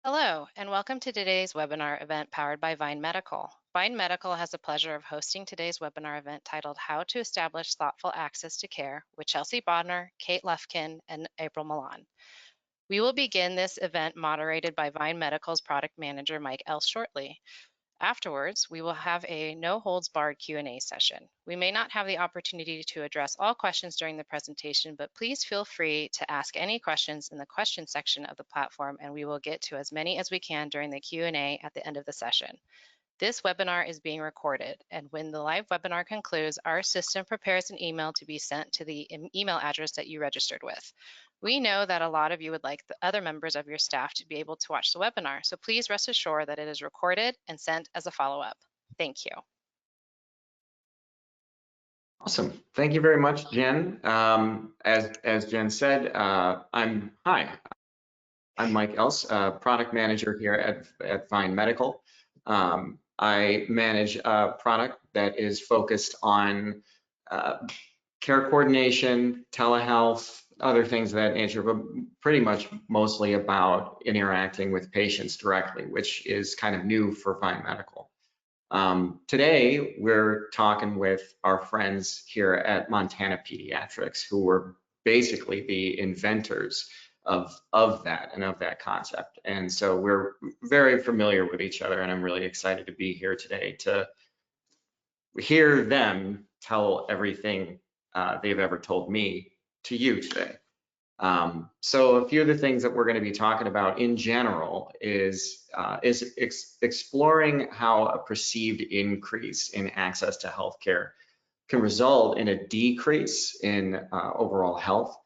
Hello, and welcome to today's webinar event powered by Vine Medical. Vine Medical has the pleasure of hosting today's webinar event titled How to Establish Thoughtful Access to Care with Chelsea Bodner, Kate Lufkin, and April Milan. We will begin this event moderated by Vine Medical's product manager, Mike Else, shortly. Afterwards, we will have a no-holds-barred Q&A session. We may not have the opportunity to address all questions during the presentation, but please feel free to ask any questions in the question section of the platform, and we will get to as many as we can during the Q&A at the end of the session. This webinar is being recorded, and when the live webinar concludes, our system prepares an email to be sent to the email address that you registered with. We know that a lot of you would like the other members of your staff to be able to watch the webinar, so please rest assured that it is recorded and sent as a follow-up. Thank you. Awesome. Thank you very much, Jen. As Jen said, I'm Mike Else, product manager here at Vine Medical. I manage a product that is focused on care coordination, telehealth, other things of that nature, but pretty much mostly about interacting with patients directly, which is kind of new for Vine Medical. Today, we're talking with our friends here at Montana Pediatrics, who were basically the inventors of that and of that concept. And so we're very familiar with each other, and I'm really excited to be here today to hear them tell everything they've ever told me to you today. So a few of the things that we're going to be talking about in general is exploring how a perceived increase in access to healthcare can result in a decrease in overall health.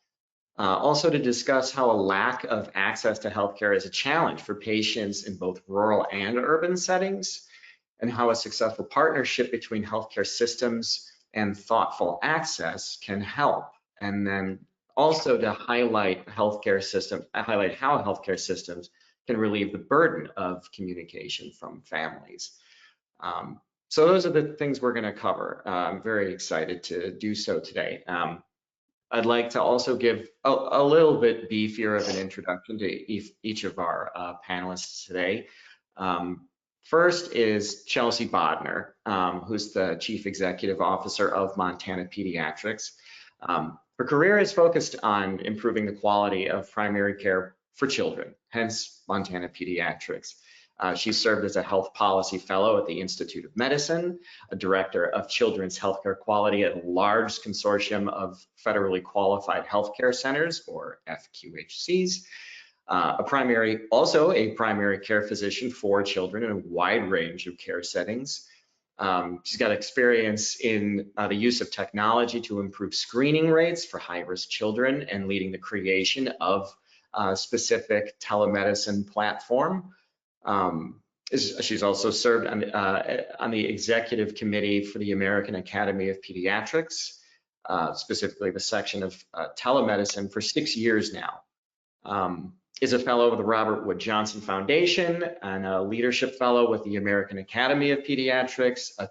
Also to discuss how a lack of access to healthcare is a challenge for patients in both rural and urban settings, and how a successful partnership between healthcare systems and thoughtful access can help. And then also to highlight how healthcare systems can relieve the burden of communication from families. So those are the things we're going to cover. I'm very excited to do so today. I'd like to also give a little bit beefier of an introduction to each of our panelists today. First is Chelsea Bodner, who's the Chief Executive Officer of Montana Pediatrics. Her career is focused on improving the quality of primary care for children, hence Montana Pediatrics. She served as a health policy fellow at the Institute of Medicine, a director of children's healthcare quality at a large consortium of federally qualified healthcare centers, or FQHCs, also a primary care physician for children in a wide range of care settings. She's got experience in the use of technology to improve screening rates for high-risk children and leading the creation of a specific telemedicine platform. She's also served on the executive committee for the American Academy of Pediatrics, specifically the section of telemedicine for 6 years now. Is a fellow of the Robert Wood Johnson Foundation and a leadership fellow with the American Academy of Pediatrics, a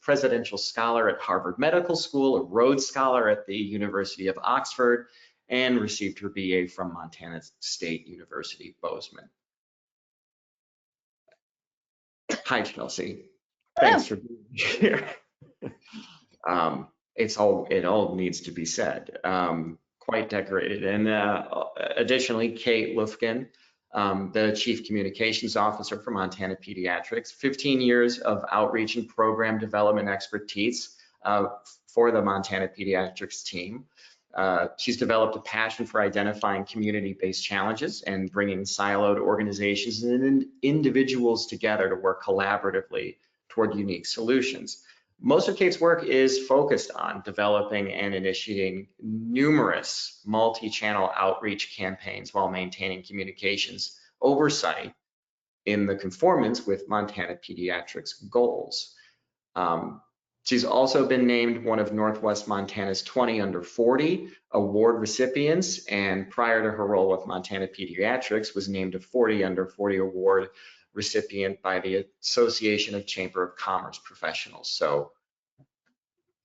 presidential scholar at Harvard Medical School, a Rhodes Scholar at the University of Oxford, and received her BA from Montana State University, Bozeman. Hi, Chelsea. Thanks for being here. It all needs to be said. Quite decorated. And additionally, Kate Lufkin, the Chief Communications Officer for Montana Pediatrics, 15 years of outreach and program development expertise for the Montana Pediatrics team. She's developed a passion for identifying community-based challenges and bringing siloed organizations and individuals together to work collaboratively toward unique solutions. Most of Kate's work is focused on developing and initiating numerous multi-channel outreach campaigns while maintaining communications oversight in the conformance with Montana Pediatrics goals. She's also been named one of Northwest Montana's 20 under 40 award recipients, and prior to her role with Montana Pediatrics was named a 40 under 40 award recipient by the Association of Chamber of Commerce Professionals. So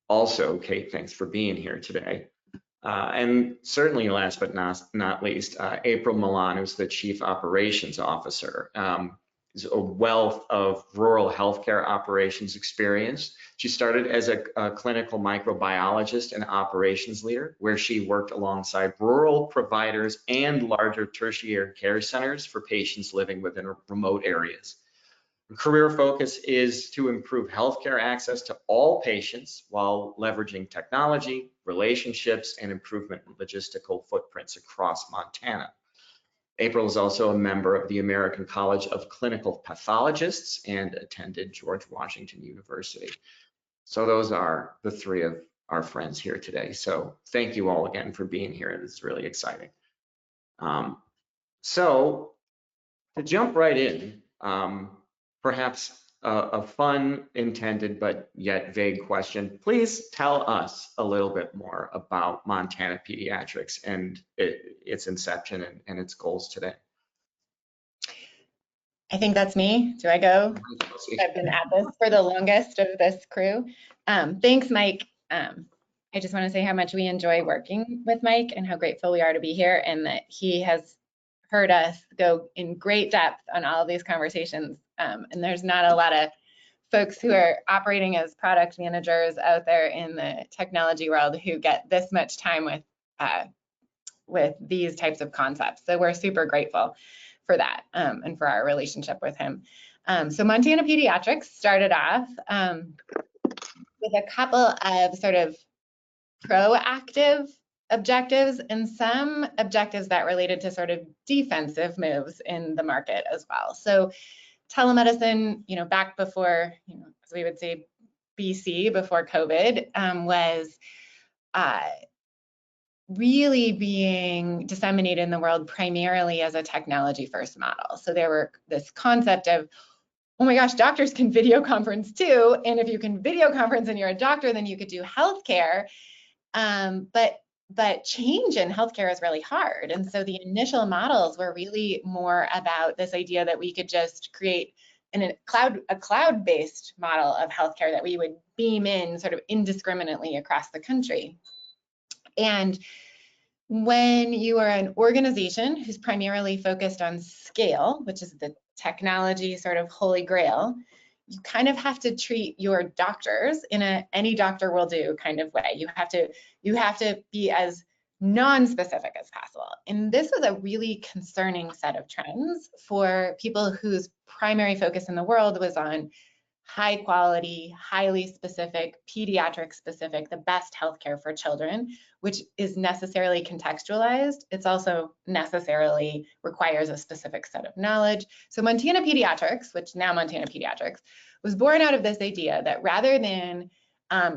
also, Kate, thanks for being here today. And certainly last but not least, April Milan, who's the Chief Operations Officer. Is a wealth of rural healthcare operations experience. She started as a clinical microbiologist and operations leader, where she worked alongside rural providers and larger tertiary care centers for patients living within remote areas. Her career focus is to improve healthcare access to all patients while leveraging technology, relationships, and improvement in logistical footprints across Montana. April is also a member of the American College of Clinical Pathologists and attended George Washington University. So those are the three of our friends here today. So thank you all again for being here. It's really exciting. So to jump right in, perhaps a fun intended but yet vague question. Please tell us a little bit more about Montana Pediatrics and its inception and its goals today. I think that's me. Do I go? I've been at this for the longest of this crew. Thanks, Mike. I just want to say how much we enjoy working with Mike and how grateful we are to be here, and that he has heard us go in great depth on all of these conversations. And there's not a lot of folks who are operating as product managers out there in the technology world who get this much time with these types of concepts. So we're super grateful for that and for our relationship with him. So Montana Pediatrics started off with a couple of sort of proactive objectives and some objectives that related to sort of defensive moves in the market as well. So telemedicine, back before, as we would say, BC, before COVID, was really being disseminated in the world primarily as a technology first model. So there were this concept of, oh my gosh, doctors can video conference too. And if you can video conference and you're a doctor, then you could do healthcare. But change in healthcare is really hard. And so the initial models were really more about this idea that we could just create a cloud-based model of healthcare that we would beam in sort of indiscriminately across the country. And when you are an organization who's primarily focused on scale, which is the technology sort of holy grail, you kind of have to treat your doctors in any doctor will do kind of way. You have to be as non-specific as possible. And this was a really concerning set of trends for people whose primary focus in the world was on high quality, highly specific, pediatric specific, the best healthcare for children, which is necessarily contextualized. It's also necessarily requires a specific set of knowledge. So Montana Pediatrics, which now Montana Pediatrics, was born out of this idea that rather than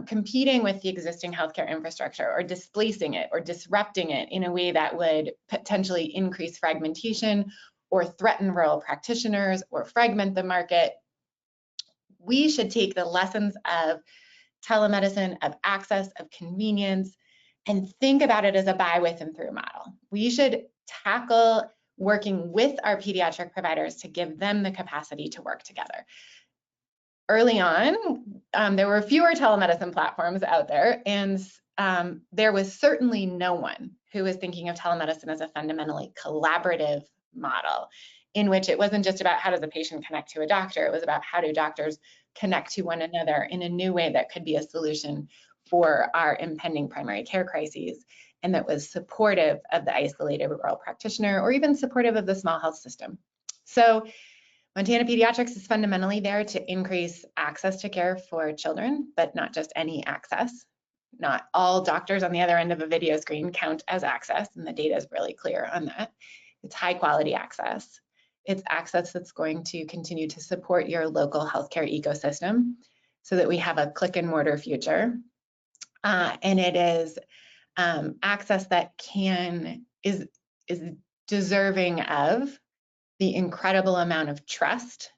competing with the existing healthcare infrastructure or displacing it or disrupting it in a way that would potentially increase fragmentation or threaten rural practitioners or fragment the market, we should take the lessons of telemedicine, of access, of convenience, and think about it as a buy with and through model. We should tackle working with our pediatric providers to give them the capacity to work together. Early on, there were fewer telemedicine platforms out there, and there was certainly no one who was thinking of telemedicine as a fundamentally collaborative model, in which it wasn't just about how does a patient connect to a doctor, it was about how do doctors connect to one another in a new way that could be a solution for our impending primary care crises, and that was supportive of the isolated rural practitioner or even supportive of the small health system. So Montana Pediatrics is fundamentally there to increase access to care for children, but not just any access. Not all doctors on the other end of a video screen count as access, and the data is really clear on that. It's high quality access. It's access that's going to continue to support your local healthcare ecosystem so that we have a click and mortar future. And it is access that is deserving of the incredible amount of trust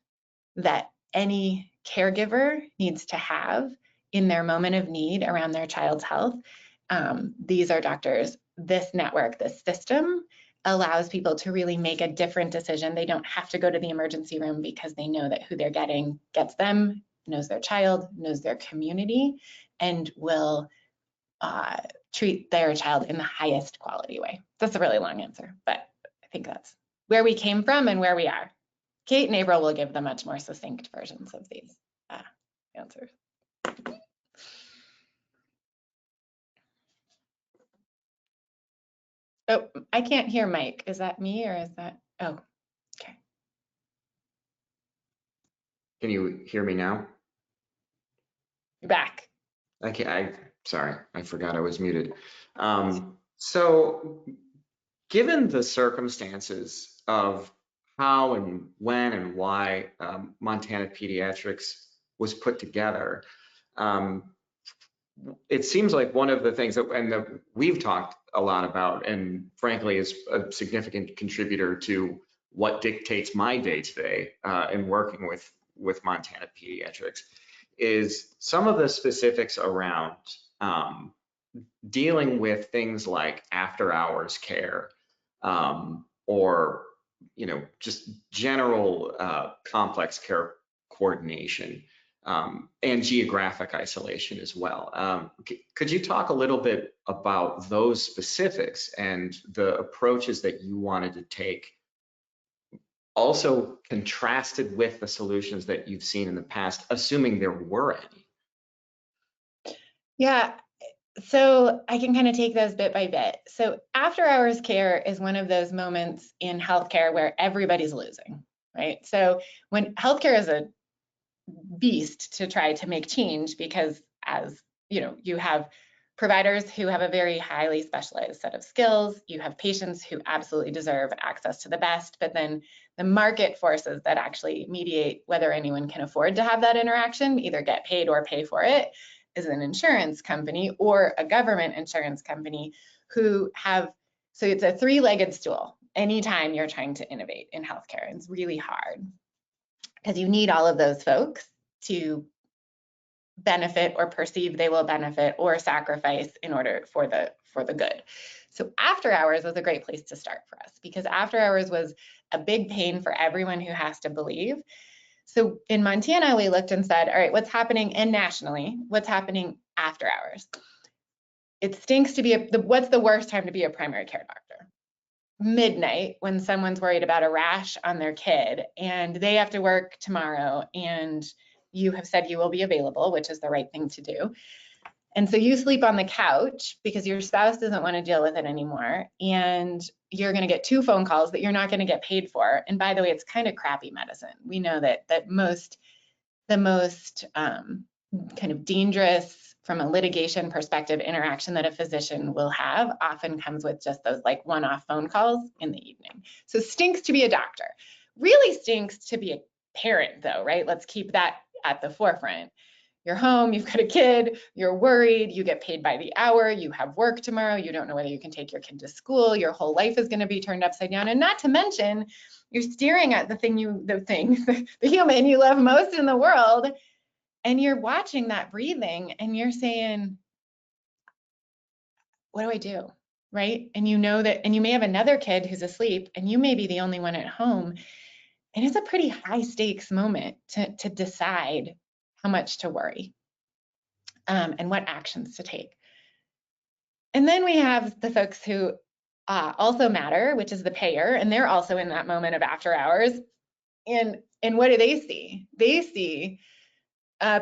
that any caregiver needs to have in their moment of need around their child's health. These are doctors. This network, this system allows people to really make a different decision. They don't have to go to the emergency room because they know that who they're getting gets them, knows their child, knows their community, and will treat their child in the highest quality way. That's a really long answer, but I think that's where we came from and where we are. Kate and April will give the much more succinct versions of these answers. Oh, I can't hear Mike. Is that me or is that, oh, okay. Can you hear me now? You're back. Okay, sorry, I forgot I was muted. So given the circumstances of how and when and why Montana Pediatrics was put together, it seems like one of the things that we've talked a lot about, and frankly is a significant contributor to what dictates my day-to-day in working with Montana Pediatrics, is some of the specifics around dealing with things like after-hours care, or just general complex care coordination. And geographic isolation as well. Could you talk a little bit about those specifics and the approaches that you wanted to take, also contrasted with the solutions that you've seen in the past, assuming there were any? Yeah, so I can kind of take those bit by bit. So after hours care is one of those moments in healthcare where everybody's losing, right? So when healthcare is a beast to try to make change, because as you know, you have providers who have a very highly specialized set of skills, you have patients who absolutely deserve access to the best, but then the market forces that actually mediate whether anyone can afford to have that interaction, either get paid or pay for it, is an insurance company or a government insurance company who have, so it's a three-legged stool anytime you're trying to innovate in healthcare. It's really hard because you need all of those folks to benefit or perceive they will benefit or sacrifice in order for the good. So after hours was a great place to start for us, because after hours was a big pain for everyone who has to believe. So in Montana, we looked and said, all right, what's happening, and nationally, what's happening after hours? It stinks to be what's the worst time to be a primary care doctor? Midnight, when someone's worried about a rash on their kid and they have to work tomorrow and you have said you will be available, which is the right thing to do. And so you sleep on the couch because your spouse doesn't want to deal with it anymore. And you're going to get 2 phone calls that you're not going to get paid for. And by the way, it's kind of crappy medicine. We know that the most kind of dangerous from a litigation perspective interaction that a physician will have often comes with just those like one-off phone calls in the evening. So stinks to be a doctor. Really stinks to be a parent though, right? Let's keep that at the forefront. You're home, you've got a kid, you're worried, you get paid by the hour, you have work tomorrow, you don't know whether you can take your kid to school, your whole life is going to be turned upside down. And not to mention, you're staring at the human you love most in the world, and you're watching that breathing and you're saying, what do I do? Right? And you know that, and you may have another kid who's asleep and you may be the only one at home. And it's a pretty high stakes moment to decide how much to worry and what actions to take. And then we have the folks who also matter, which is the payer, and they're also in that moment of after hours. And what do they see? They see a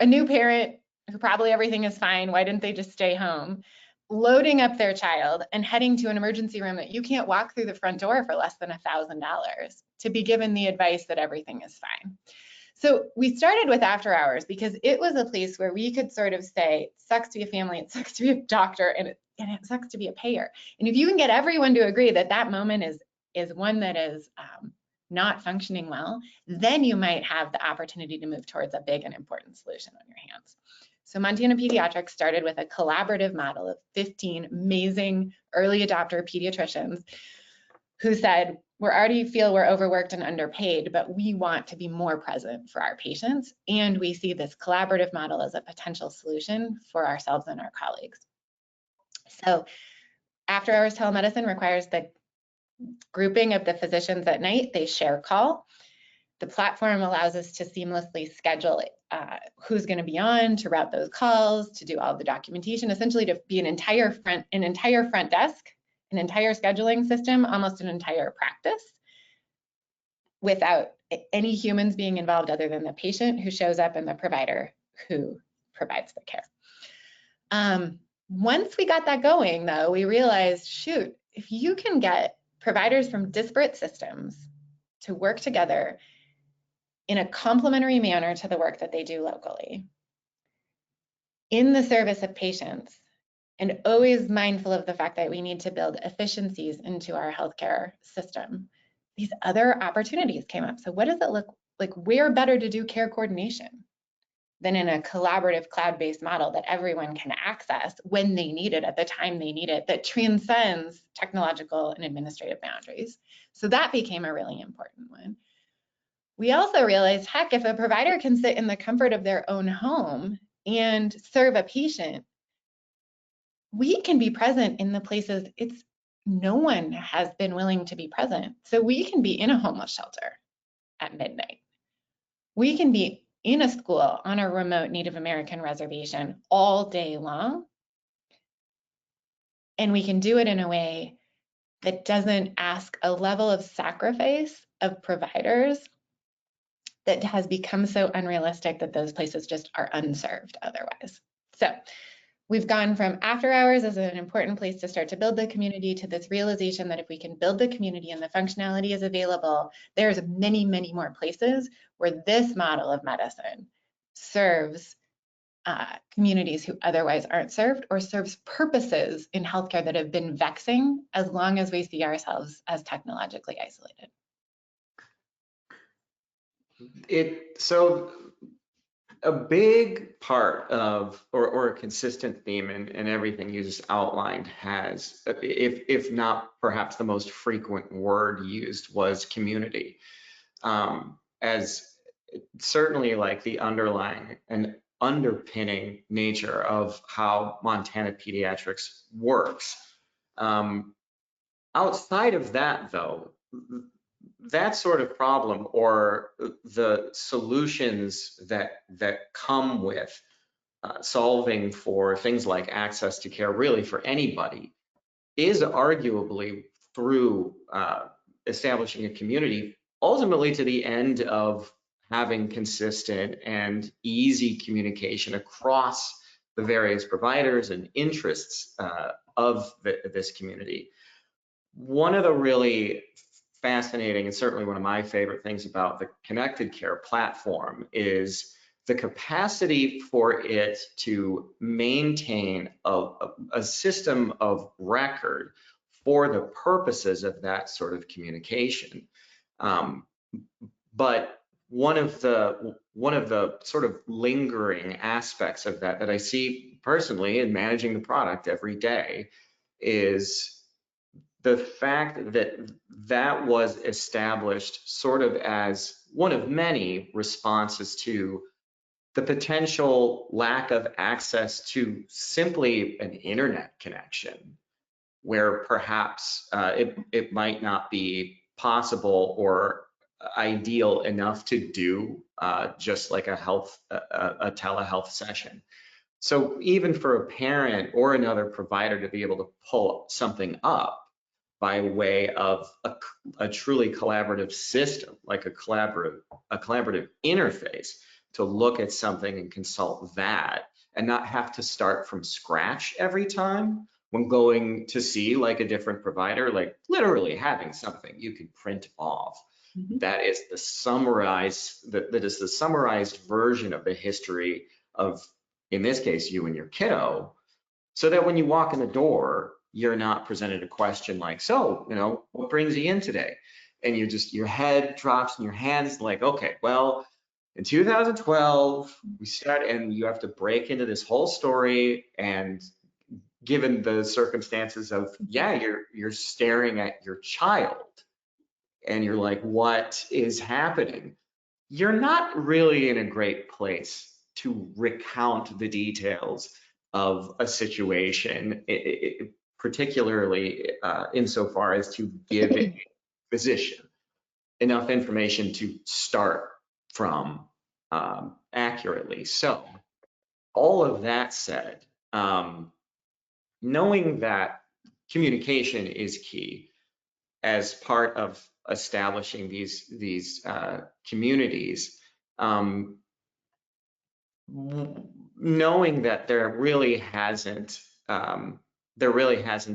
new parent who probably everything is fine. Why didn't they just stay home? Loading up their child and heading to an emergency room that you can't walk through the front door for less than $1,000 to be given the advice that everything is fine. So we started with after hours because it was a place where we could sort of say, it sucks to be a family, it sucks to be a doctor, and it sucks to be a payer. And if you can get everyone to agree that that moment is one that is not functioning well, then you might have the opportunity to move towards a big and important solution on your hands. So Montana Pediatrics started with a collaborative model of 15 amazing early adopter pediatricians who said, we already feel we're overworked and underpaid, but we want to be more present for our patients. And we see this collaborative model as a potential solution for ourselves and our colleagues. So after hours telemedicine requires the grouping of the physicians at night. They share call. The platform allows us to seamlessly schedule who's going to be on, to route those calls, to do all the documentation, essentially to be an entire front desk, an entire scheduling system, almost an entire practice, without any humans being involved other than the patient who shows up and the provider who provides the care. Once we got that going, though, we realized, shoot, if you can get providers from disparate systems to work together in a complementary manner to the work that they do locally, in the service of patients, and always mindful of the fact that we need to build efficiencies into our healthcare system, these other opportunities came up. So what does it look like? Where better to do care coordination than in a collaborative cloud-based model that everyone can access when they need it, at the time they need it, that transcends technological and administrative boundaries? So that became a really important one. We also realized, heck, if a provider can sit in the comfort of their own home and serve a patient, we can be present in the places no one has been willing to be present. So we can be in a homeless shelter at midnight. We can be in a school on a remote Native American reservation all day long. And we can do it in a way that doesn't ask a level of sacrifice of providers that has become so unrealistic that those places just are unserved otherwise. So we've gone from after hours as an important place to start to build the community to this realization that if we can build the community and the functionality is available, there's many, many more places where this model of medicine serves communities who otherwise aren't served, or serves purposes in healthcare that have been vexing as long as we see ourselves as technologically isolated. So a big part of, or a consistent theme in everything you just outlined has, if not perhaps the most frequent word used, was community. As certainly like the underlying and underpinning nature of how Montana Pediatrics works. Outside of that, though, that sort of problem, or the solutions that come with solving for things like access to care, really for anybody, is arguably through establishing a community, ultimately to the end of having consistent and easy communication across the various providers and interests of this community. One of the really fascinating, and certainly one of my favorite things about the Connected Care platform, is the capacity for it to maintain a system of record for the purposes of that sort of communication. But one of the sort of lingering aspects of that I see personally in managing the product every day is the fact that that was established sort of as one of many responses to the potential lack of access to simply an internet connection, where perhaps it might not be possible or ideal enough to do just like a telehealth session. So even for a parent or another provider to be able to pull something up by way of a truly collaborative system, like a collaborative interface, to look at something and consult that, and not have to start from scratch every time when going to see like a different provider, like literally having something you can print off. Mm-hmm. That is the summarized version of the history of, in this case, you and your kiddo, so that when you walk in the door, you're not presented a question like, so, what brings you in today? And your head drops in your hands like, okay, well, in 2012, we started, and you have to break into this whole story. And given the circumstances of, yeah, you're staring at your child and you're like, what is happening? You're not really in a great place to recount the details of a situation, particularly insofar as to give a physician enough information to start from accurately. So all of that said, knowing that communication is key as part of establishing these communities, knowing that there really hasn't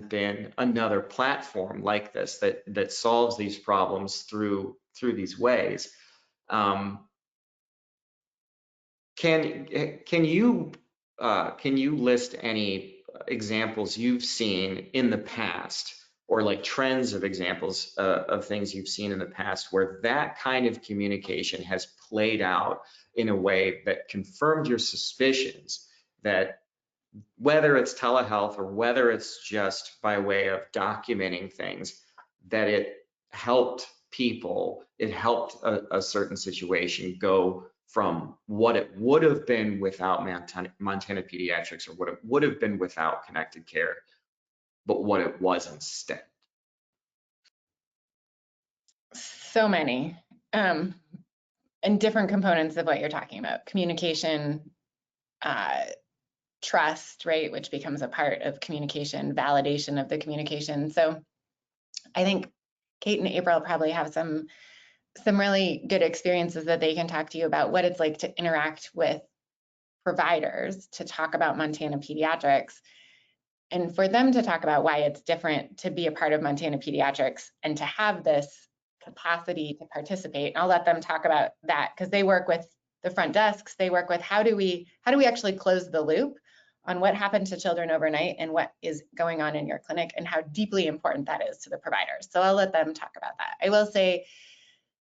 been another platform like this that solves these problems through these ways. Can you list any examples you've seen in the past, or like trends of examples of things you've seen in the past where that kind of communication has played out in a way that confirmed your suspicions that whether it's telehealth or whether it's just by way of documenting things, that it helped people, it helped a certain situation go from what it would have been without Montana Pediatrics, or what it would have been without Connected Care, but what it was instead? So many, and different components of what you're talking about. Communication, trust, right, which becomes a part of communication, validation of the communication. So I think Kate and April probably have some really good experiences that they can talk to you about what it's like to interact with providers, to talk about Montana Pediatrics, and for them to talk about why it's different to be a part of Montana Pediatrics and to have this capacity to participate. And I'll let them talk about that because they work with the front desks. They work with how do we actually close the loop on what happened to children overnight and what is going on in your clinic and how deeply important that is to the providers. So I'll let them talk about that. I will say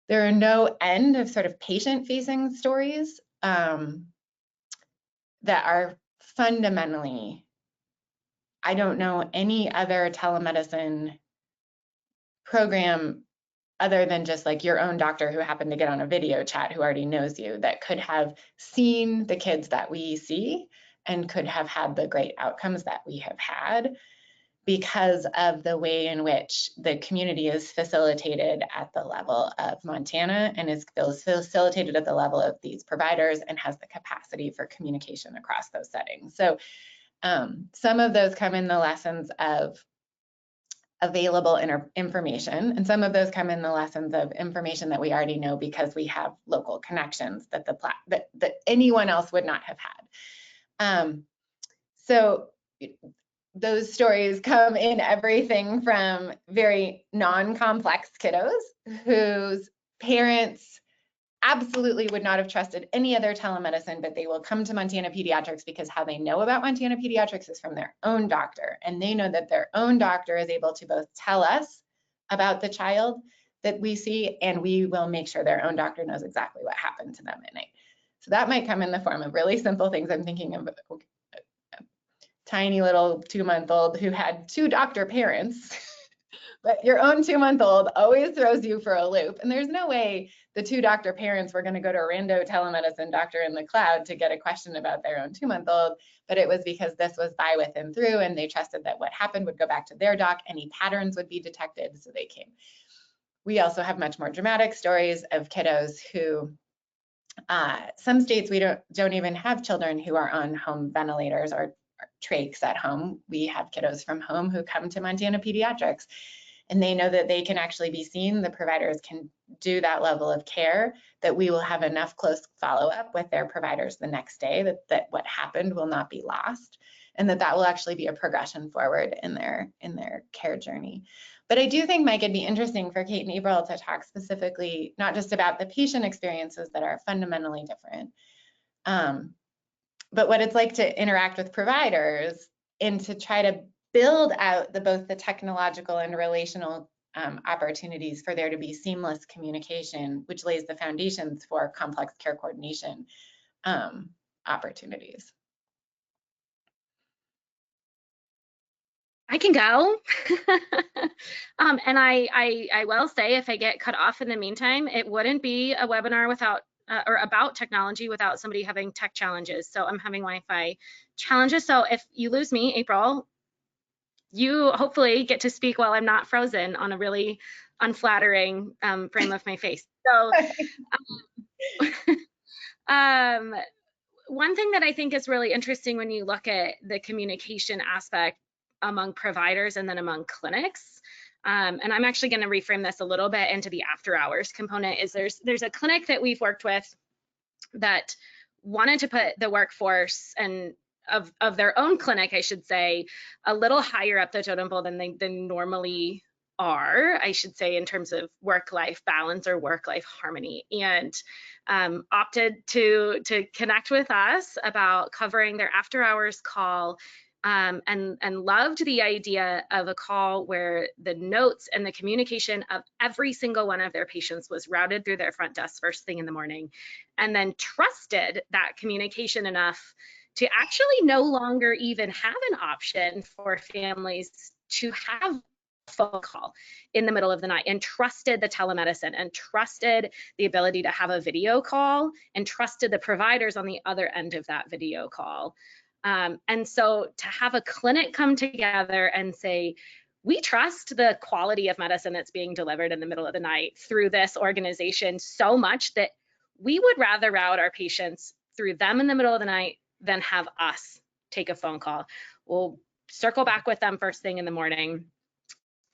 there are no end of sort of patient-facing stories that are fundamentally, I don't know any other telemedicine program other than just like your own doctor who happened to get on a video chat who already knows you that could have seen the kids that we see and could have had the great outcomes that we have had because of the way in which the community is facilitated at the level of Montana and is facilitated at the level of these providers and has the capacity for communication across those settings. So some of those come in the lessons of available information, and some of those come in the lessons of information that we already know because we have local connections that that anyone else would not have had. So those stories come in everything from very non-complex kiddos whose parents absolutely would not have trusted any other telemedicine, but they will come to Montana Pediatrics because how they know about Montana Pediatrics is from their own doctor. And they know that their own doctor is able to both tell us about the child that we see, and we will make sure their own doctor knows exactly what happened to them at night. So that might come in the form of really simple things. I'm thinking of a tiny little 2-month-old who had 2 doctor parents. But your own 2-month-old always throws you for a loop. And there's no way the 2 doctor parents were going to go to a rando telemedicine doctor in the cloud to get a question about their own 2-month-old. But it was because this was by, with, and through, and they trusted that what happened would go back to their doc. Any patterns would be detected, so they came. We also have much more dramatic stories of kiddos who, some states we don't even have children who are on home ventilators or trachs at home. We have kiddos from home who come to Montana Pediatrics. And they know that they can actually be seen, the providers can do that level of care, that we will have enough close follow-up with their providers the next day that what happened will not be lost, and that will actually be a progression forward in their care journey. But I do think, Mike, it'd be interesting for Kate and April to talk specifically, not just about the patient experiences that are fundamentally different, but what it's like to interact with providers and to try to build out both the technological and relational opportunities for there to be seamless communication, which lays the foundations for complex care coordination opportunities. I can go. And I will say, if I get cut off in the meantime, it wouldn't be a webinar without or about technology without somebody having tech challenges. So I'm having Wi-Fi challenges. So if you lose me, April, you hopefully get to speak while I'm not frozen on a really unflattering frame of my face. So one thing that I think is really interesting when you look at the communication aspect among providers and then among clinics, and I'm actually going to reframe this a little bit into the after hours component, is there's a clinic that we've worked with that wanted to put the workforce and of their own clinic, I should say, a little higher up the totem pole than they normally are, I should say, in terms of work-life balance or work-life harmony, and opted to connect with us about covering their after-hours call, and loved the idea of a call where the notes and the communication of every single one of their patients was routed through their front desk first thing in the morning, and then trusted that communication enough to actually no longer even have an option for families to have a phone call in the middle of the night, and trusted the telemedicine and trusted the ability to have a video call and trusted the providers on the other end of that video call. And so to have a clinic come together and say, we trust the quality of medicine that's being delivered in the middle of the night through this organization so much that we would rather route our patients through them in the middle of the night than have us take a phone call. We'll circle back with them first thing in the morning.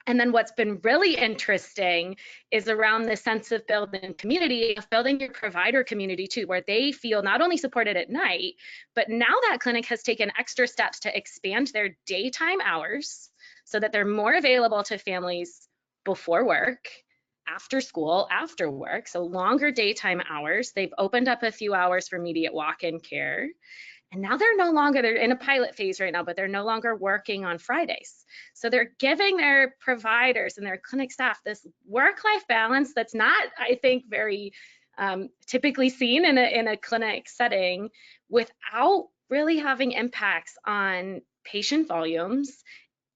And then what's been really interesting is around the sense of building community, of building your provider community too, where they feel not only supported at night, but now that clinic has taken extra steps to expand their daytime hours so that they're more available to families before work, after school, after work, so longer daytime hours. They've opened up a few hours for immediate walk-in care. And now they're in a pilot phase right now, but they're no longer working on Fridays. So they're giving their providers and their clinic staff this work-life balance that's not, I think, very typically seen in a clinic setting, without really having impacts on patient volumes,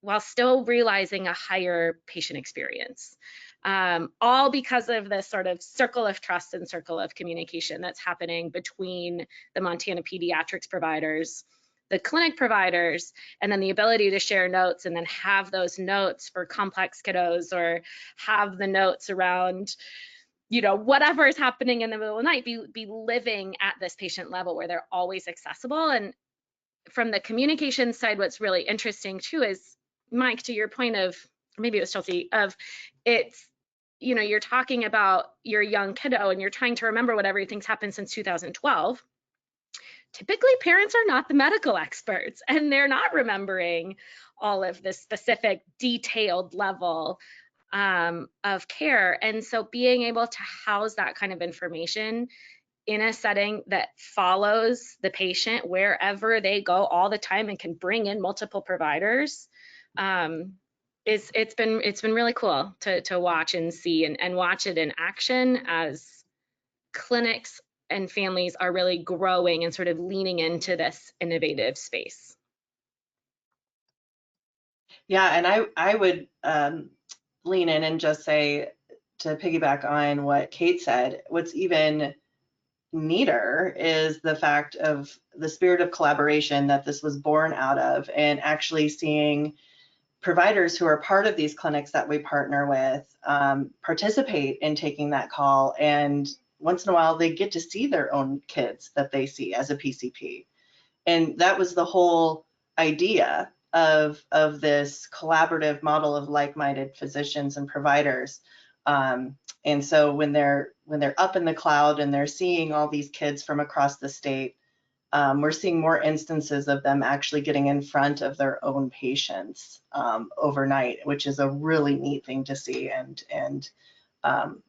while still realizing a higher patient experience. All because of this sort of circle of trust and circle of communication that's happening between the Montana pediatrics providers, the clinic providers, and then the ability to share notes and then have those notes for complex kiddos, or have the notes around, you know, whatever is happening in the middle of the night, be living at this patient level where they're always accessible. And from the communication side, what's really interesting too is, Mike, to your point of, or maybe it was Chelsea, of it's, you know, you're talking about your young kiddo and you're trying to remember what everything's happened since 2012. Typically, parents are not the medical experts and they're not remembering all of this specific detailed level of care. And so being able to house that kind of information in a setting that follows the patient wherever they go all the time and can bring in multiple providers, it's been really cool to watch and see and watch it in action as clinics and families are really growing and sort of leaning into this innovative space. Yeah, and I would lean in and just say, to piggyback on what Kate said, what's even neater is the fact of the spirit of collaboration that this was born out of, and actually seeing providers who are part of these clinics that we partner with participate in taking that call. And once in a while, they get to see their own kids that they see as a PCP. And that was the whole idea of this collaborative model of like-minded physicians and providers. And so when they're up in the cloud and they're seeing all these kids from across the state, we're seeing more instances of them actually getting in front of their own patients overnight, which is a really neat thing to see, and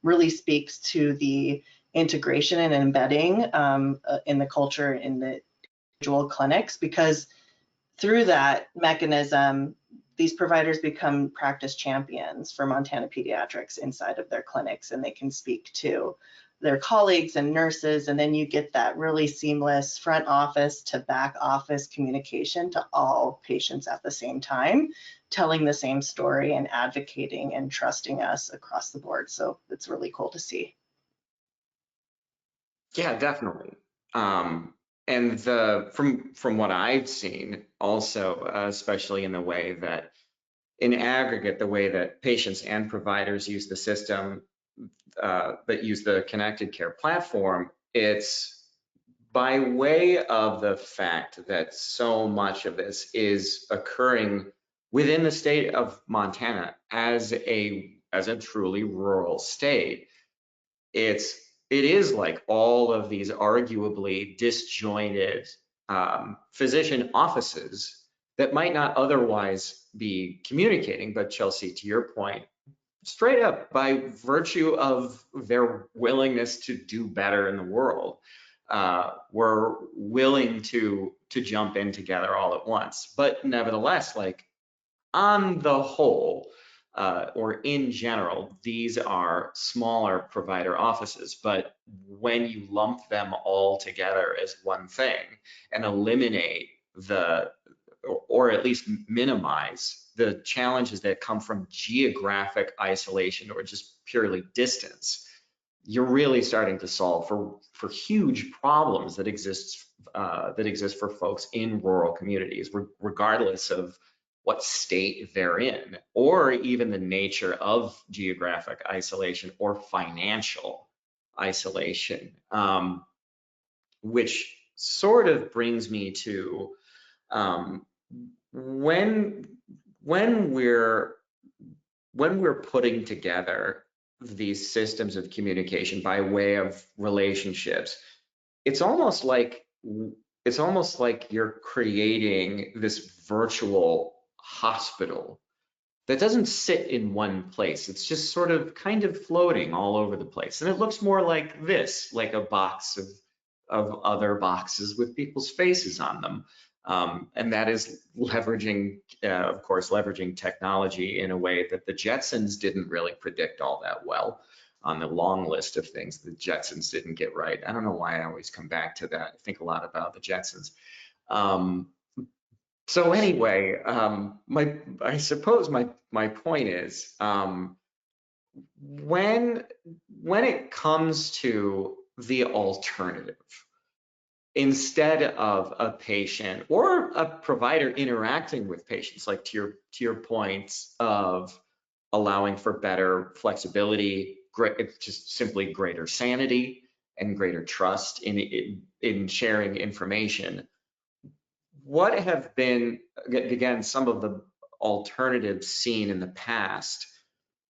really speaks to the integration and embedding in the culture in the individual clinics, because through that mechanism, these providers become practice champions for Montana Pediatrics inside of their clinics, and they can speak to their colleagues and nurses, and then you get that really seamless front office to back office communication to all patients at the same time, telling the same story and advocating and trusting us across the board. So it's really cool to see. Yeah, definitely. And from what I've seen also, especially in the way that in aggregate, the way that patients and providers use the system, that use the Connected Care platform, it's by way of the fact that so much of this is occurring within the state of Montana as a truly rural state. It is like all of these arguably disjointed physician offices that might not otherwise be communicating, but Chelsea, to your point, straight up by virtue of their willingness to do better in the world, were willing to jump in together all at once. But nevertheless, like on the whole, or in general, these are smaller provider offices. But when you lump them all together as one thing and eliminate or at least minimize the challenges that come from geographic isolation or just purely distance, you're really starting to solve for huge problems that exist for folks in rural communities, regardless of what state they're in, or even the nature of geographic isolation or financial isolation, which sort of brings me to when we're putting together these systems of communication by way of relationships, it's almost like you're creating this virtual hospital that doesn't sit in one place. It's just sort of kind of floating all over the place. And it looks more like this, like a box of other boxes with people's faces on them. And that is leveraging, of course, leveraging technology in a way that the Jetsons didn't really predict all that well. On the long list of things the Jetsons didn't get right. I don't know why I always come back to that. I think a lot about the Jetsons. So anyway, I suppose my point is, when it comes to the alternative, instead of a patient or a provider interacting with patients, like to your points of allowing for better flexibility, just simply greater sanity and greater trust in sharing information. What have been, again, some of the alternatives seen in the past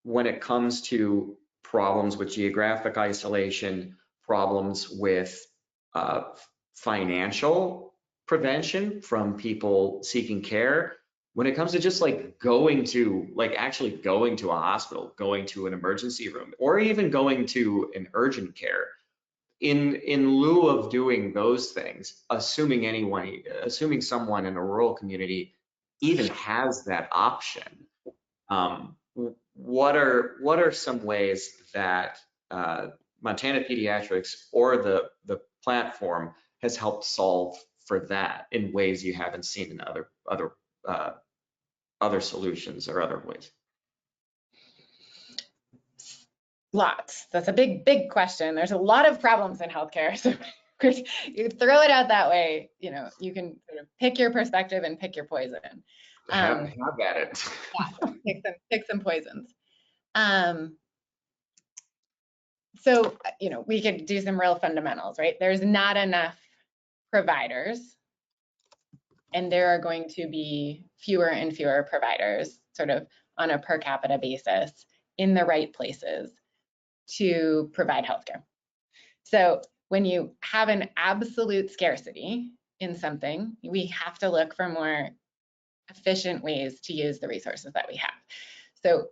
when it comes to problems with geographic isolation, problems with financial prevention from people seeking care, when it comes to just like actually going to a hospital, going to an emergency room, or even going to an urgent care? In lieu of doing those things, assuming someone in a rural community even has that option, what are some ways that Montana Pediatrics or the platform has helped solve for that in ways you haven't seen in other solutions or other ways? Lots. That's a big question. There's a lot of problems in healthcare. So you throw it out that way, you can sort of pick your perspective and pick your poison. Have at it. Yeah, pick some poisons. So, we could do some real fundamentals, right? There's not enough providers, and there are going to be fewer and fewer providers sort of on a per capita basis in the right places to provide healthcare. So when you have an absolute scarcity in something, we have to look for more efficient ways to use the resources that we have. So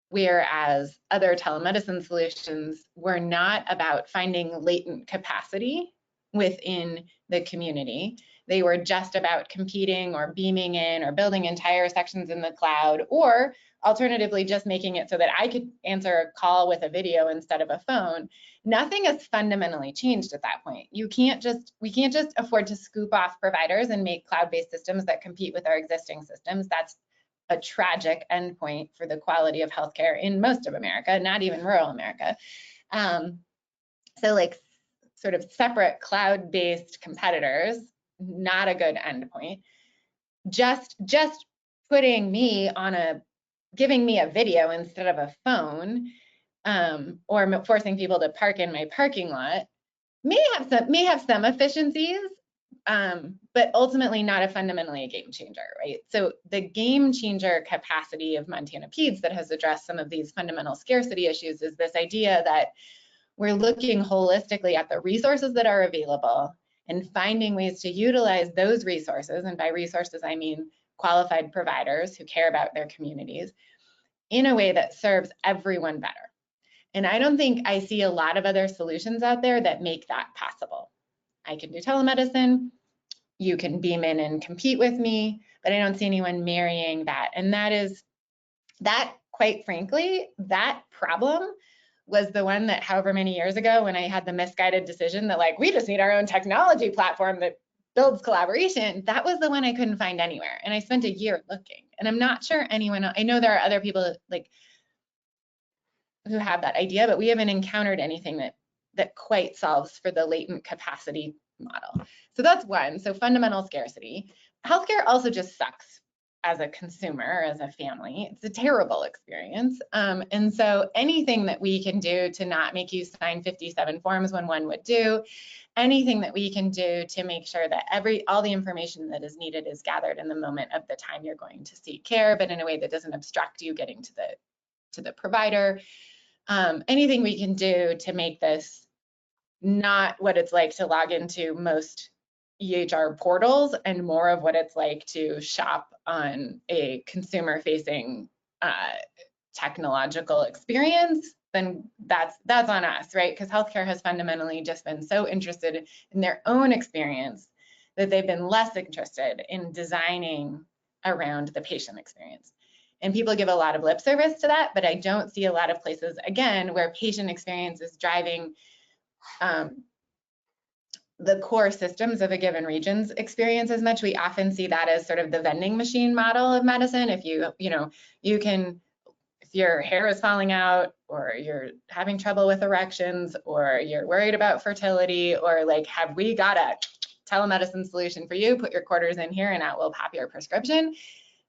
whereas other telemedicine solutions were not about finding latent capacity within the community, they were just about competing or beaming in or building entire sections in the cloud, or alternatively just making it so that I could answer a call with a video instead of a phone. Nothing has fundamentally changed at that point. We can't just afford to scoop off providers and make cloud-based systems that compete with our existing systems. That's a tragic endpoint for the quality of healthcare in most of America, not even rural America. So like sort of separate cloud-based competitors, not a good endpoint. Just putting me giving me a video instead of a phone, or forcing people to park in my parking lot may have some efficiencies, but ultimately not fundamentally a game changer, right? So the game changer capacity of Montana Peds that has addressed some of these fundamental scarcity issues is this idea that we're looking holistically at the resources that are available and finding ways to utilize those resources, and by resources I mean qualified providers who care about their communities, in a way that serves everyone better. And I don't think I see a lot of other solutions out there that make that possible. I can do telemedicine, you can beam in and compete with me, but I don't see anyone marrying that. And that, quite frankly, that problem was the one that however many years ago when I had the misguided decision that like, we just need our own technology platform that builds collaboration, that was the one I couldn't find anywhere. And I spent a year looking, and I'm not sure anyone, I know there are other people like who have that idea, but we haven't encountered anything that quite solves for the latent capacity model. So that's one. So fundamental scarcity. Healthcare also just sucks as a consumer, as a family. It's a terrible experience. And so anything that we can do to not make you sign 57 forms when one would do, anything that we can do to make sure that all the information that is needed is gathered in the moment of the time you're going to seek care, but in a way that doesn't obstruct you getting to the provider. Anything we can do to make this not what it's like to log into most EHR portals and more of what it's like to shop on a consumer-facing technological experience, then that's on us, right? Because healthcare has fundamentally just been so interested in their own experience that they've been less interested in designing around the patient experience. And people give a lot of lip service to that, but I don't see a lot of places, again, where patient experience is driving the core systems of a given region's experience as much. We often see that as sort of the vending machine model of medicine. If if your hair is falling out, or you're having trouble with erections, or you're worried about fertility, or like, have we got a telemedicine solution for you? Put your quarters in here and out will pop your prescription.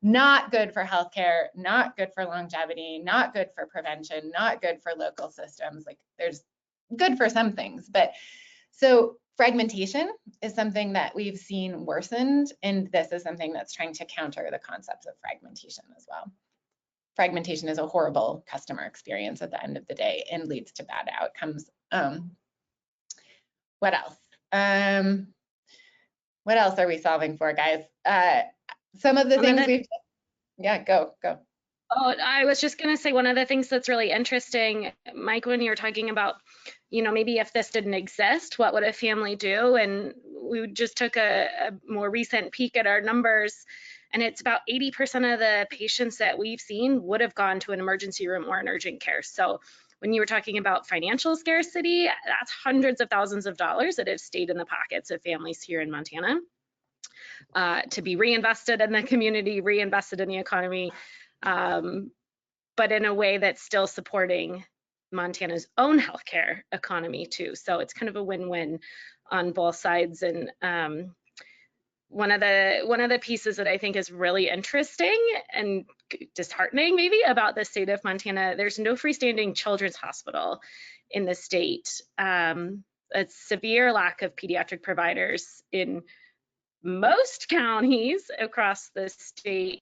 Not good for healthcare, not good for longevity, not good for prevention, not good for local systems. Like, there's good for some things, but so fragmentation is something that we've seen worsened, and this is something that's trying to counter the concepts of fragmentation as well. Fragmentation is a horrible customer experience at the end of the day and leads to bad outcomes. What else? What else are we solving for, guys? Some of the things yeah, go. Oh, I was just going to say, one of the things that's really interesting, Mike, when you were talking about, maybe if this didn't exist, what would a family do? And we just took a more recent peek at our numbers, and it's about 80% of the patients that we've seen would have gone to an emergency room or an urgent care. So when you were talking about financial scarcity, that's hundreds of thousands of dollars that have stayed in the pockets of families here in Montana to be reinvested in the community, reinvested in the economy, but in a way that's still supporting Montana's own healthcare economy too. So it's kind of a win-win on both sides. And one of the pieces that I think is really interesting and disheartening maybe about the state of Montana, there's no freestanding children's hospital in the state. A severe lack of pediatric providers in most counties across the state,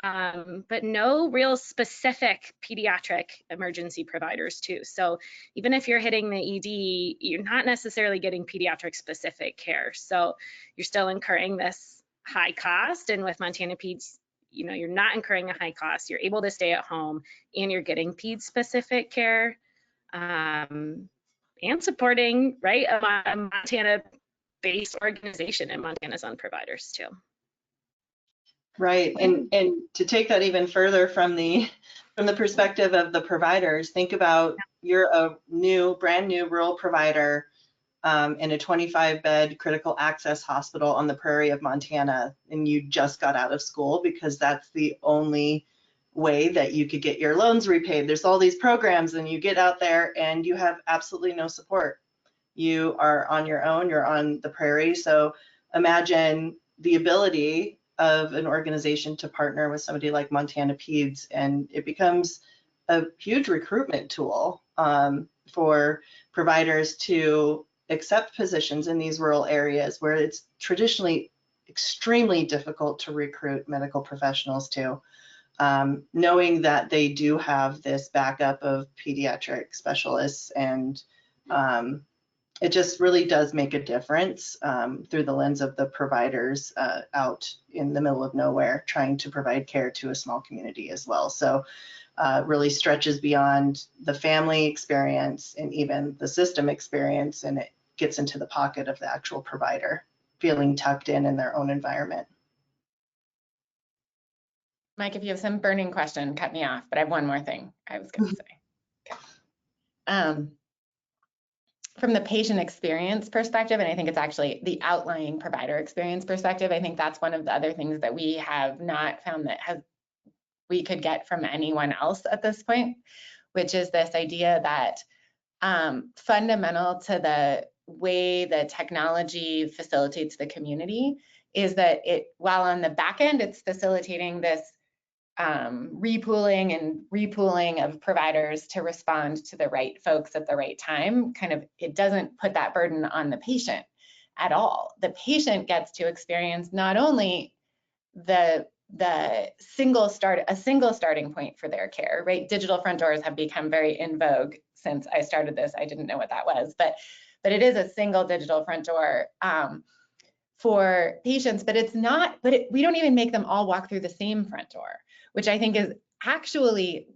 but no real specific pediatric emergency providers too. So even if you're hitting the ED, you're not necessarily getting pediatric specific care. So you're still incurring this high cost. And with Montana Peds, you're not incurring a high cost. You're able to stay at home and you're getting ped specific care and supporting, right, a Montana based organization and Montana's own providers too. Right, and to take that even further from the perspective of the providers, think about you're a brand new rural provider in a 25-bed critical access hospital on the prairie of Montana, and you just got out of school because that's the only way that you could get your loans repaid. There's all these programs, and you get out there and you have absolutely no support. You are on your own, you're on the prairie. So imagine the ability of an organization to partner with somebody like Montana Peds, and it becomes a huge recruitment tool for providers to accept positions in these rural areas where it's traditionally extremely difficult to recruit medical professionals to. Knowing that they do have this backup of pediatric specialists, and it just really does make a difference through the lens of the providers out in the middle of nowhere trying to provide care to a small community as well. So really stretches beyond the family experience and even the system experience, and it gets into the pocket of the actual provider feeling tucked in their own environment. Mike, if you have some burning question, cut me off, but I have one more thing I was going to say. Okay. From the patient experience perspective, and I think it's actually the outlying provider experience perspective, I think that's one of the other things that we have not found that we could get from anyone else at this point, which is this idea that fundamental to the way the technology facilitates the community is that while on the back end, it's facilitating this repooling of providers to respond to the right folks at the right time, it doesn't put that burden on the patient at all. The patient gets to experience not only a single starting point for their care, right? Digital front doors have become very in vogue since I started this. I didn't know what that was, but it is a single digital front door for patients, but we don't even make them all walk through the same front door, which I think is actually,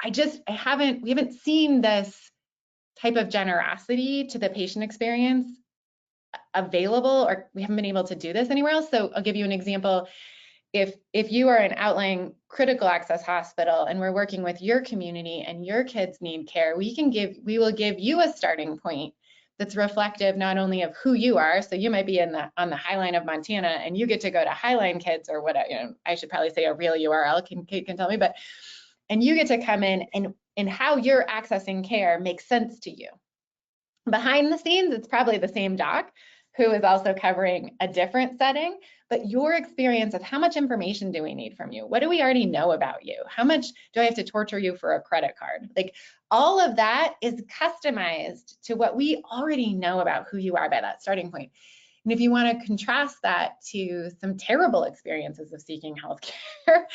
we haven't seen this type of generosity to the patient experience available, or we haven't been able to do this anywhere else. So I'll give you an example. If you are an outlying critical access hospital and we're working with your community and your kids need care, we will give you a starting point that's reflective not only of who you are. So you might be on the Highline of Montana and you get to go to Highline Kids, or what, I should probably say a real URL, Kate can tell me, and you get to come in and how you're accessing care makes sense to you. Behind the scenes, it's probably the same doc who is also covering a different setting, but your experience of how much information do we need from you? What do we already know about you? How much do I have to torture you for a credit card? Like, all of that is customized to what we already know about who you are by that starting point. And if you want to contrast that to some terrible experiences of seeking healthcare,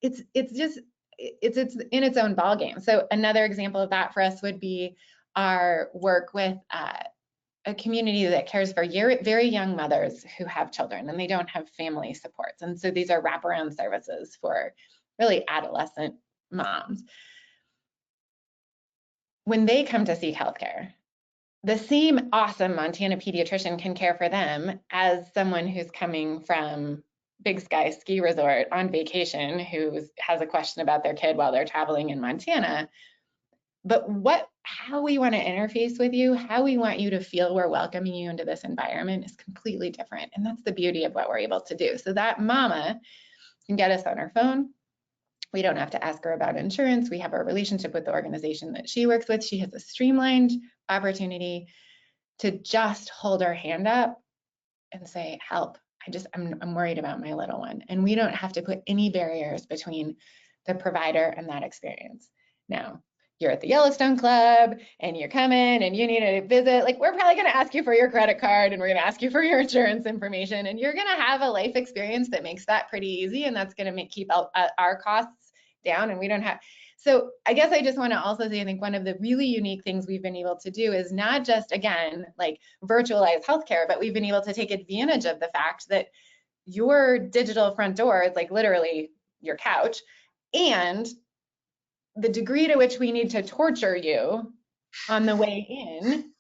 it's in its own ballgame. So another example of that for us would be our work with a community that cares for very young mothers who have children and they don't have family supports. And so these are wraparound services for really adolescent moms. When they come to seek healthcare, the same awesome Montana pediatrician can care for them as someone who's coming from Big Sky Ski Resort on vacation who has a question about their kid while they're traveling in Montana. But how we want to interface with you, how we want you to feel we're welcoming you into this environment is completely different. And that's the beauty of what we're able to do. So that mama can get us on her phone. We don't have to ask her about insurance. We have a relationship with the organization that she works with. She has a streamlined opportunity to just hold her hand up and say, help, I'm worried about my little one. And we don't have to put any barriers between the provider and that experience. Now, you're at the Yellowstone Club and you're coming and you need a visit, like, we're probably going to ask you for your credit card and we're going to ask you for your insurance information, and you're going to have a life experience that makes that pretty easy, and that's going to keep our costs down, and we don't have. So I guess I just want to also say, I think one of the really unique things we've been able to do is not just, again, like virtualize healthcare, but we've been able to take advantage of the fact that your digital front door is like literally your couch, and the degree to which we need to torture you on the way in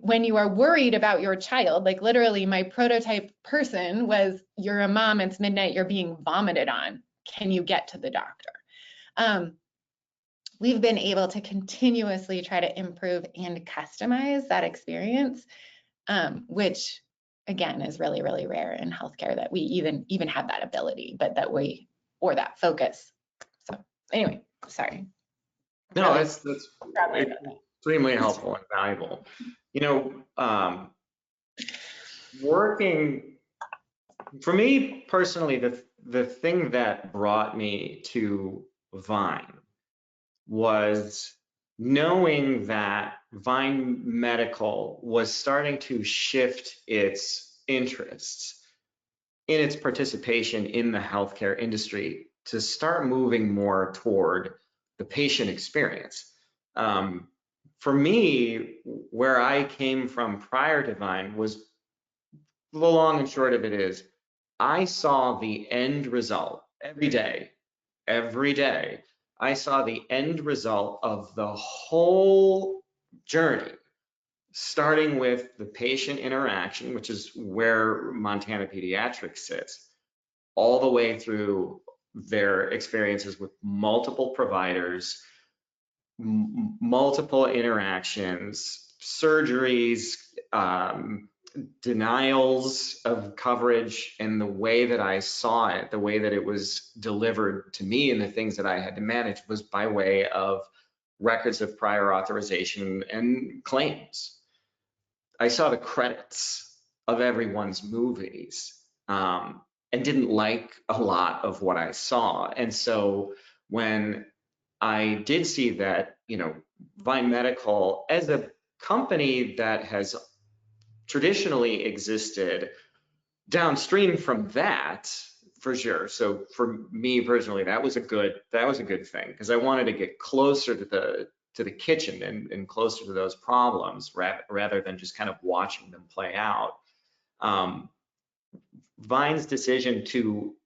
when you are worried about your child, like literally my prototype person was, you're a mom, it's midnight, you're being vomited on. Can you get to the doctor? We've been able to continuously try to improve and customize that experience, which again is really, really rare in healthcare that we even have that ability, but or that focus. So anyway, sorry. No, that's extremely helpful and valuable. Working For me personally, the thing that brought me to Vine was knowing that Vine Medical was starting to shift its interests in its participation in the healthcare industry to start moving more toward the patient experience. For me, where I came from prior to Vine was, the long and short of it is, I saw the end result every day. I saw the end result of the whole journey, starting with the patient interaction, which is where Montana Pediatrics sits, all the way through their experiences with multiple providers, multiple interactions, surgeries, denials of coverage, and the way that I saw it, the way that it was delivered to me and the things that I had to manage was by way of records of prior authorization and claims. I saw the credits of everyone's movies and didn't like a lot of what I saw. And so when I did see that, Vine Medical as a company that has traditionally existed downstream from that, for sure. So for me personally, that was a good thing, because I wanted to get closer to the kitchen and closer to those problems rather than just kind of watching them play out. Vine's decision to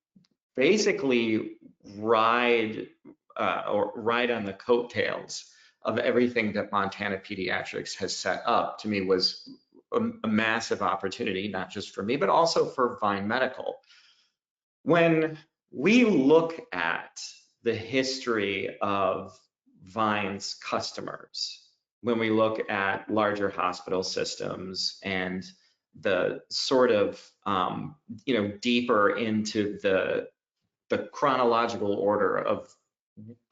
basically ride on the coattails of everything that Montana Pediatrics has set up, to me, was a massive opportunity, not just for me, but also for Vine Medical. When we look at the history of Vine's customers, when we look at larger hospital systems and the sort of, deeper into the chronological order of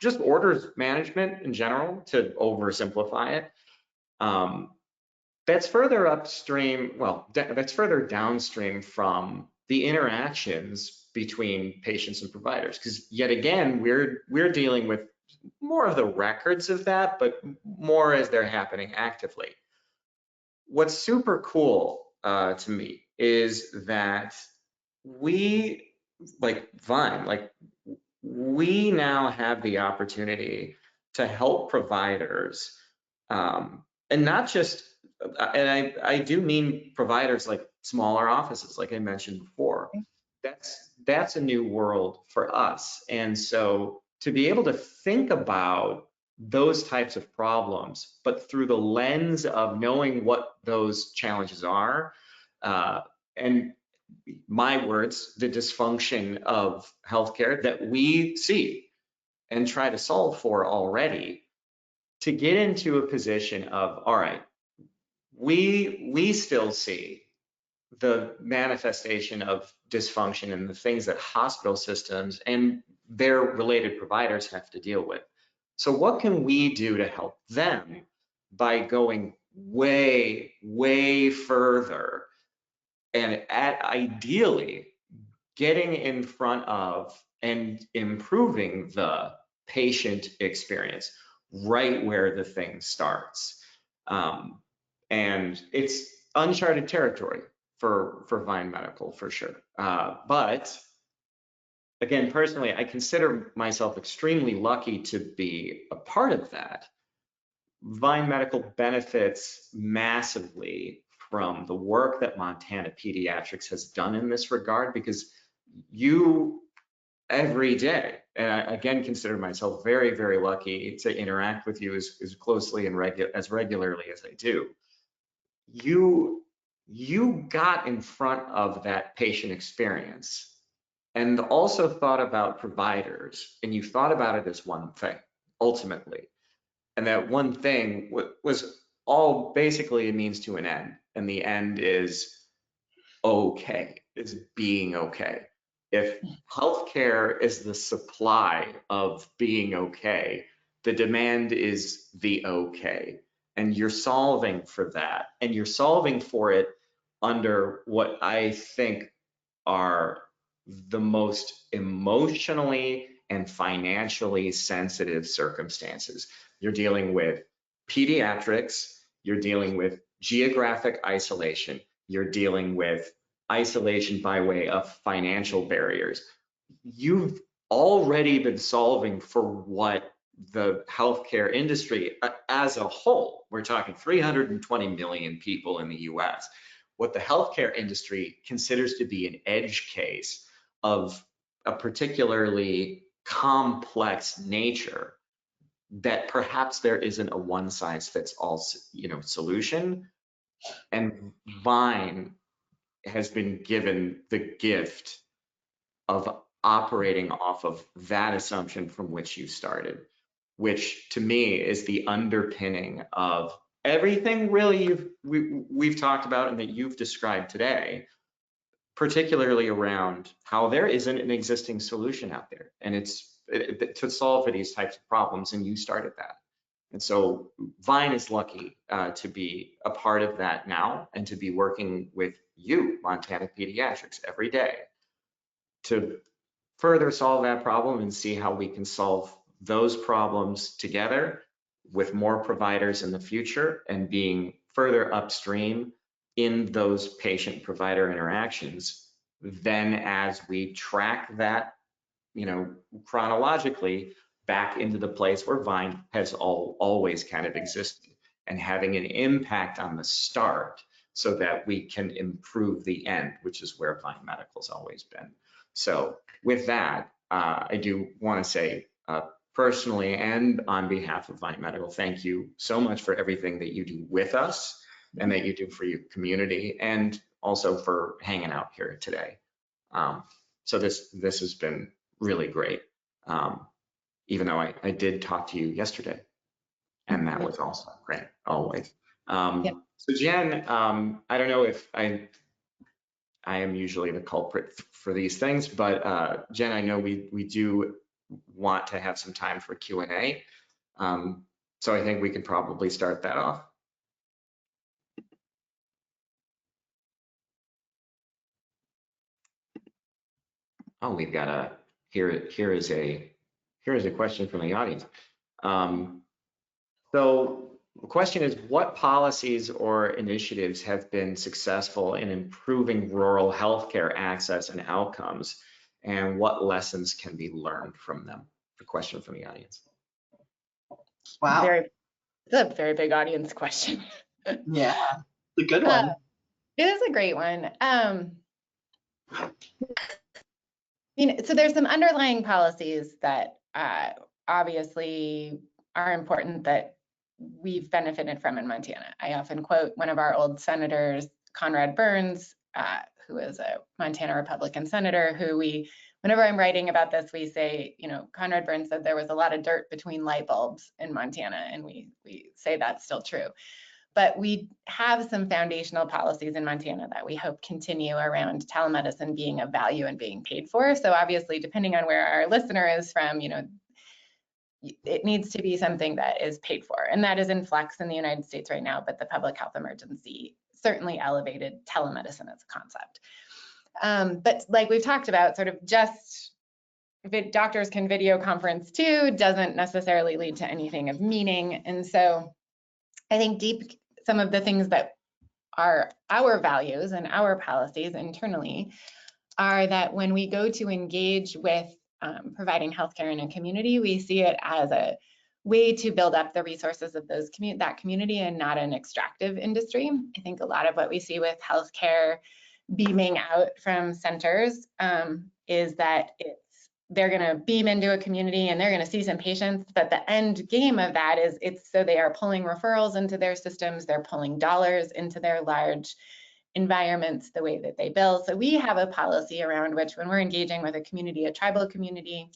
just orders management in general, to oversimplify it, that's further upstream, that's further downstream from the interactions between patients and providers. Because yet again, we're dealing with more of the records of that, but more as they're happening actively. What's super cool to me is that we, like Vine, we now have the opportunity to help providers, and not just, and I do mean providers like smaller offices, like I mentioned before. That's a new world for us. And so to be able to think about those types of problems, but through the lens of knowing what those challenges are, and my words, the dysfunction of healthcare that we see and try to solve for already, to get into a position of, all right, we still see the manifestation of dysfunction and the things that hospital systems and their related providers have to deal with. So what can we do to help them by going way, way further and ideally getting in front of and improving the patient experience right where the thing starts? And it's uncharted territory for Vine Medical, for sure. But again, personally, I consider myself extremely lucky to be a part of that. Vine Medical benefits massively from the work that Montana Pediatrics has done in this regard, because you, every day, and I again consider myself very, very lucky to interact with you as closely and as regularly as I do. You got in front of that patient experience and also thought about providers, and you thought about it as one thing ultimately. And that one thing was all basically a means to an end. And the end is okay, is being okay. If healthcare is the supply of being okay, the demand is the okay. And you're solving for that. And you're solving for it under what I think are the most emotionally and financially sensitive circumstances. You're dealing with pediatrics, you're dealing with geographic isolation, you're dealing with isolation by way of financial barriers. You've already been solving for what the healthcare industry as a whole, we're talking 320 million people in the US, what the healthcare industry considers to be an edge case of a particularly complex nature, that perhaps there isn't a one size fits all, solution. And Vine has been given the gift of operating off of that assumption from which you started, which to me is the underpinning of everything really we've talked about and that you've described today, particularly around how there isn't an existing solution out there, and it's to solve for these types of problems, and you started that. And so Vine is lucky to be a part of that now, and to be working with you, Montana Pediatrics, every day to further solve that problem and see how we can solve those problems together with more providers in the future, and being further upstream in those patient-provider interactions. Then as we track that, chronologically back into the place where Vine has always kind of existed, and having an impact on the start so that we can improve the end, which is where Vine Medical's always been. So with that, I do want to say personally and on behalf of Vine Medical, thank you so much for everything that you do with us and that you do for your community, and also for hanging out here today. So this has been really great, even though I did talk to you yesterday, and that was also great, always. So Jen, I don't know if I am usually the culprit for these things, but Jen, I know we do want to have some time for Q&A. So I think we could probably start that off. Oh, we've got a, here is a question from the audience. So the question is, what policies or initiatives have been successful in improving rural healthcare access and outcomes, and what lessons can be learned from them? A question from the audience. Wow. It's a very big audience question. Yeah, it's a good one. It is a great one. So there's some underlying policies that obviously are important that we've benefited from in Montana. I often quote one of our old senators, Conrad Burns, who is a Montana Republican senator, who whenever I'm writing about this, we say, Conrad Burns said there was a lot of dirt between light bulbs in Montana, and we say that's still true. But we have some foundational policies in Montana that we hope continue around telemedicine being of value and being paid for. So obviously, depending on where our listener is from, it needs to be something that is paid for. And that is in flux in the United States right now, but the public health emergency certainly elevated telemedicine as a concept. But like we've talked about, sort of just doctors can video conference too doesn't necessarily lead to anything of meaning. And so I think some of the things that are our values and our policies internally are that when we go to engage with providing healthcare in a community, we see it as a way to build up the resources of that community and not an extractive industry. I think a lot of what we see with healthcare beaming out from centers is that they're going to beam into a community and they're going to see some patients, but the end game of that is so they are pulling referrals into their systems, they're pulling dollars into their large environments the way that they bill. So we have a policy around which, when we're engaging with a community, a tribal community,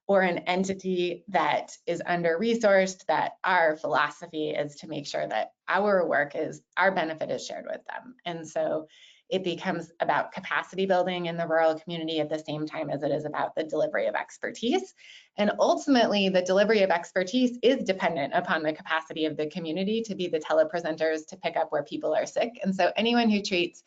or an entity that is under-resourced, that our philosophy is to make sure that our benefit is shared with them. And so it becomes about capacity building in the rural community at the same time as it is about the delivery of expertise. And ultimately, the delivery of expertise is dependent upon the capacity of the community to be the telepresenters to pick up where people are sick. And so anyone who treats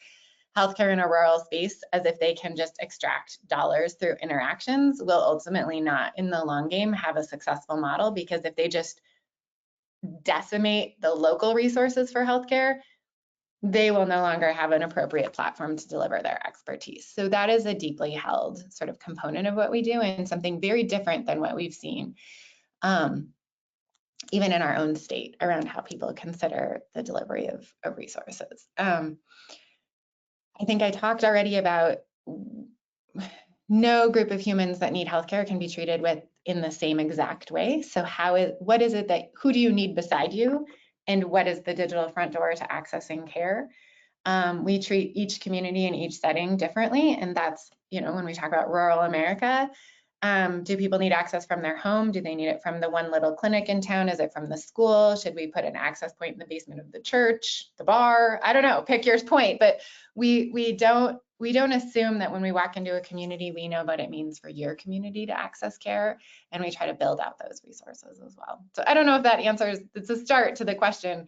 healthcare in a rural space as if they can just extract dollars through interactions will ultimately not, in the long game, have a successful model, because if they just decimate the local resources for healthcare, they will no longer have an appropriate platform to deliver their expertise. So that is a deeply held sort of component of what we do, and something very different than what we've seen even in our own state around how people consider the delivery of resources. I think I talked already about no group of humans that need healthcare can be treated with in the same exact way. So what is it that, who do you need beside you? And what is the digital front door to accessing care? We treat each community in each setting differently. And that's, when we talk about rural America, do people need access from their home? Do they need it from the one little clinic in town? Is it from the school? Should we put an access point in the basement of the church, the bar? I don't know, pick your point. But we don't assume that when we walk into a community, we know what it means for your community to access care, and we try to build out those resources as well. So I don't know if that answers, it's a start to the question.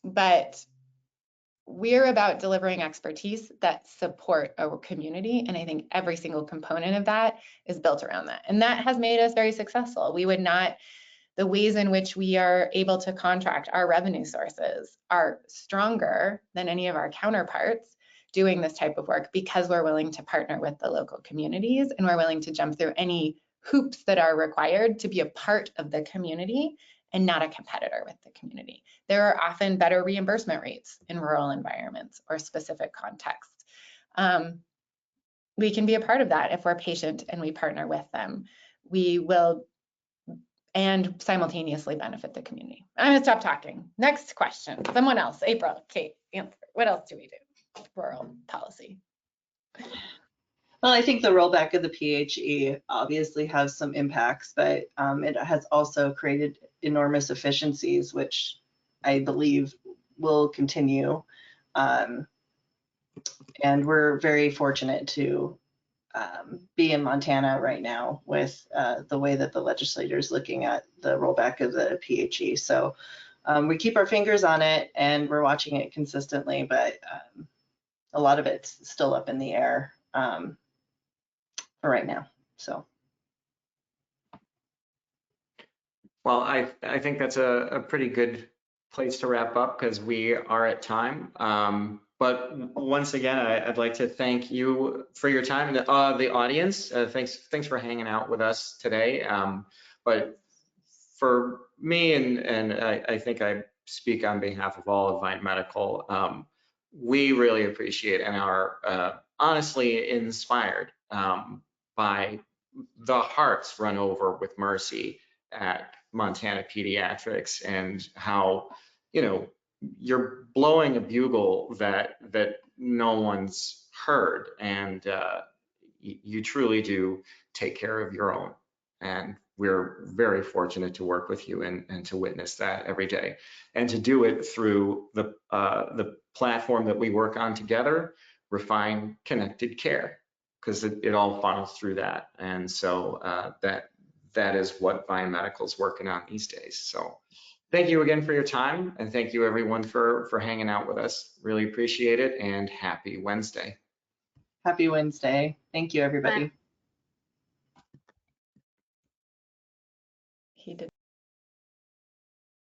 But we're about delivering expertise that support our community. And I think every single component of that is built around that. And that has made us very successful. The ways in which we are able to contract our revenue sources are stronger than any of our counterparts doing this type of work, because we're willing to partner with the local communities, and we're willing to jump through any hoops that are required to be a part of the community and not a competitor with the community. There are often better reimbursement rates in rural environments or specific contexts. We can be a part of that if we're patient and we partner with them. We will, and simultaneously benefit the community. I'm gonna stop talking. Next question, someone else. April, Kate, answer. What else do we do? Rural policy. Well, I think the rollback of the PHE obviously has some impacts, but it has also created enormous efficiencies, which I believe will continue. And we're very fortunate to be in Montana right now with the way that the legislature is looking at the rollback of the PHE. So we keep our fingers on it, and we're watching it consistently, but a lot of it's still up in the air for right now. So. Well, I think that's a pretty good place to wrap up, because we are at time. But once again, I'd like to thank you for your time, and the audience. Thanks for hanging out with us today. But for me, and I think I speak on behalf of all of Vine Medical, we really appreciate and are honestly inspired by the hearts run over with mercy at Montana Pediatrics, and how, you're blowing a bugle that no one's heard, and you truly do take care of your own. And we're very fortunate to work with you and to witness that every day, and to do it through the platform that we work on together, Refine Connected Care, because it all funnels through that. And so that is what Vine Medical is working on these days. So thank you again for your time, and thank you everyone for hanging out with us. Really appreciate it, and happy Wednesday. Happy Wednesday. Thank you, everybody.